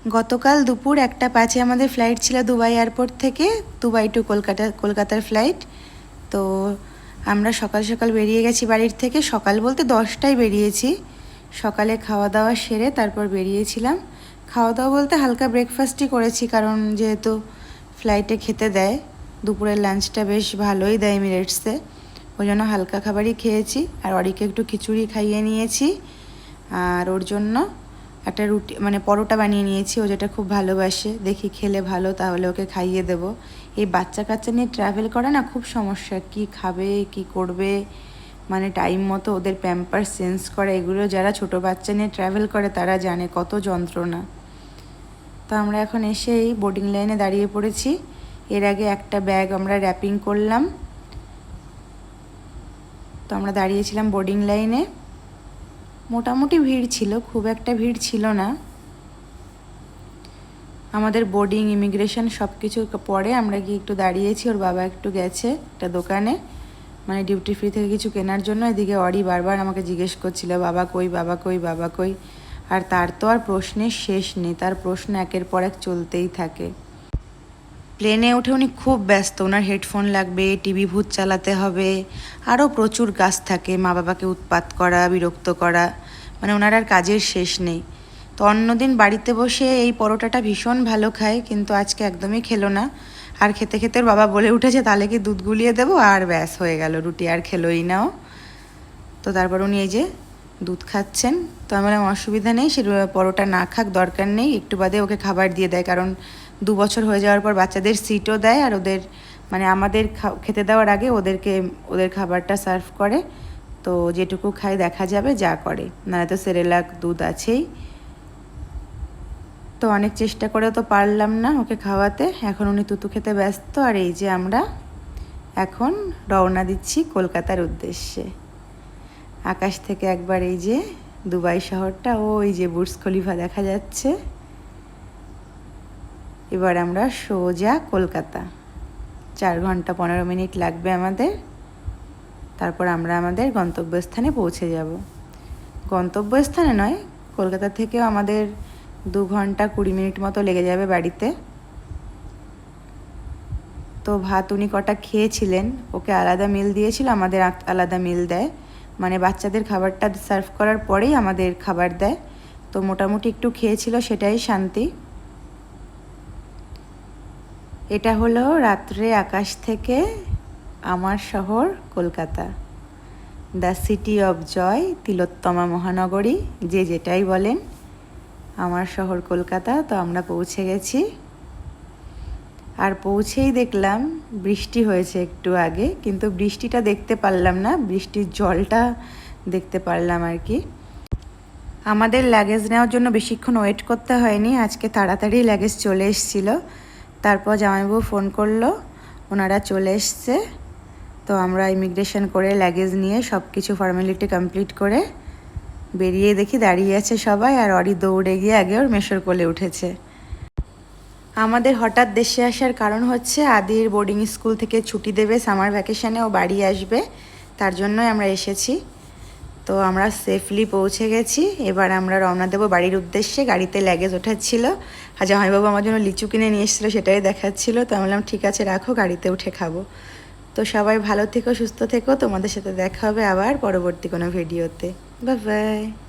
গতকাল দুপুর 1:05 আমাদের ফ্লাইট ছিল দুবাই এয়ারপোর্ট থেকে, দুবাই টু কলকাতার ফ্লাইট। তো আমরা সকাল সকাল বেরিয়ে গেছি বাড়ির থেকে, সকাল বলতে 10টায় বেরিয়েছি। সকালে খাওয়া দাওয়া সেরে তারপর বেরিয়েছিলাম। খাওয়া দাওয়া বলতে হালকা ব্রেকফাস্টই করেছি, কারণ যেহেতু ফ্লাইটে খেতে দেয়, দুপুরের লাঞ্চটা বেশ ভালোই দেয় এমিরেটসে, ওই জন্য হালকা খাবারই খেয়েছি। আর অরিকে একটু খিচুড়ি খাইয়ে নিয়েছি, আর ওর জন্য একটা রুটি মানে পরোটা বানিয়ে নিয়েছি, ও যেটা খুব ভালোবাসে। দেখি খেলে ভালো তাহলে ওকে খাইয়ে দেব। এই বাচ্চা কাচ্চা নিয়ে ট্রাভেল করে না খুব সমস্যা, কি খাবে কি করবে, মানে টাইম মতো ওদের প্যাম্পার চেঞ্জ করে, এগুলো যারা ছোট বাচ্চা নিয়ে ট্রাভেল করে তারা জানে কত যন্ত্রণা। তো আমরা এখন এসে এই বোর্ডিং লাইনে দাঁড়িয়ে পড়েছি। এর আগে একটা ব্যাগ আমরা র্যাপিং করলাম। তো আমরা দাঁড়িয়েছিলাম বোর্ডিং লাইনে, মোটামুটি ভিড় ছিল, খুব একটা ভিড় ছিল না। আমাদের বোর্ডিং ইমিগ্রেশন সব কিছুর পরে আমরা গিয়ে একটু দাঁড়িয়েছি, ওর বাবা একটু গেছে একটা দোকানে মানে ডিউটি ফ্রি থেকে কিছু কেনার জন্য। এদিকে অরি বারবার আমাকে জিজ্ঞেস করছিল বাবা কই বাবা কই বাবা কই, আর তার তো আর প্রশ্নের শেষ নেই, তার প্রশ্ন একের পর এক চলতেই থাকে। প্লেনে উঠে উনি খুব ব্যস্ত, ওনার হেডফোন লাগবে, টিভি ভূত চালাতে হবে, আরও প্রচুর কাজ থাকে, মা বাবাকে উৎপাত করা, বিরক্ত করা, মানে ওনার আর কাজের শেষ নেই। তো অন্যদিন বাড়িতে বসে এই পরোটাটা ভীষণ ভালো খায়, কিন্তু আজকে একদমই খেলো না। আর খেতে খেতে ওর বাবা বলে উঠেছে তাহলে কি দুধ গুলিয়ে দেবো, আর ব্যাস হয়ে গেল, রুটি আর খেলোই নাও। তো তারপর উনি এই যে দুধ খাচ্ছেন। তো আমার অসুবিধা নেই, সে পরোটা না খাক, দরকার নেই, একটু বাদে ওকে খাবার দিয়ে দেয়, কারণ 2 বছর হয়ে যাওয়ার পর বাচ্চাদের সিটও দেয়, আর ওদের মানে আমাদের খেতে দেওয়ার আগে ওদের খাবারটা সার্ভ করে। তো যেটুকু খায় দেখা যাবে যা করে, নাহলে তো সেরেলাক দুধ আছেই। তো অনেক চেষ্টা করেও তো পারলাম না ওকে খাওয়াতে, এখন উনি তুতু খেতে ব্যস্ত। আর এই যে আমরা এখন রওনা দিচ্ছি কলকাতার উদ্দেশ্যে। আকাশ থেকে একবার এই যে দুবাই শহরটা, ওই যে বুর্জ খলিফা দেখা যাচ্ছে। এবার আমরা সোজা কলকাতা, 4 ঘন্টা 15 মিনিট লাগবে আমাদের। তারপর আমরা আমাদের গন্তব্যস্থানে পৌঁছে যাব। গন্তব্যস্থানে নয়, কলকাতা থেকেও আমাদের 2 ঘন্টা 20 মিনিট মতো লেগে যাবে বাড়িতে। তো ভাত উনি কটা খেয়েছিলেন, ওকে আলাদা মিল দিয়েছিল, আমাদের আলাদা মিল দেয়, মানে বাচ্চাদের খাবারটা সার্ভ করার পরেই আমাদের খাবার দেয়। তো মোটামুটি একটু খেয়েছিল, সেটাই শান্তি। এটা হলো রাত্রে আকাশ থেকে আমার শহর Kolkata, the city of joy, Tilottama মহানগরী, যে যেটাই বলেন, আমার শহর কলকাতা। তো আমরা পৌঁছে গেছি, আর পৌঁছেই দেখলাম বৃষ্টি হয়েছে একটু আগে, কিন্তু বৃষ্টিটা দেখতে পারলাম না, বৃষ্টির জলটা দেখতে পারলাম আর কি। আমাদের লাগেজ নেওয়ার জন্য বেশিক্ষণ ওয়েট করতে হয়নি, আজকে তাড়াতাড়ি লাগেজ চলে এসেছিলো। তারপর জামাইবাবু ফোন করলো, ওনারা চলে এসছে। তো আমরা ইমিগ্রেশন করে লাগেজ নিয়ে সব কিছু ফর্মালিটি কমপ্লিট করে বেরিয়ে দেখি দাঁড়িয়ে আছে সবাই, আর অরি দৌড়ে গিয়ে আগে ওর মেশোর কোলে উঠেছে। আমাদের হঠাৎ দেশে আসার কারণ হচ্ছে আদির বোর্ডিং স্কুল থেকে ছুটি দেবে সামার ভ্যাকেশানে, ও বাড়ি আসবে, তার জন্যই আমরা এসেছি। তো আমরা সেফলি পৌঁছে গেছি, এবার আমরা রওনা দেবো বাড়ির উদ্দেশ্যে। গাড়িতে লাগেজ ওঠাচ্ছিল, আর জামাইবাবু আমার জন্য লিচু কিনে নিয়ে এসেছিলো, সেটাই দেখাচ্ছিল। তো আমি বললাম ঠিক আছে রাখো, গাড়িতে উঠে খাবো। তো সবাই ভালো থেকো, সুস্থ থেকো, তোমাদের সাথে দেখা হবে আবার পরবর্তী কোনো ভিডিওতে। Bye bye.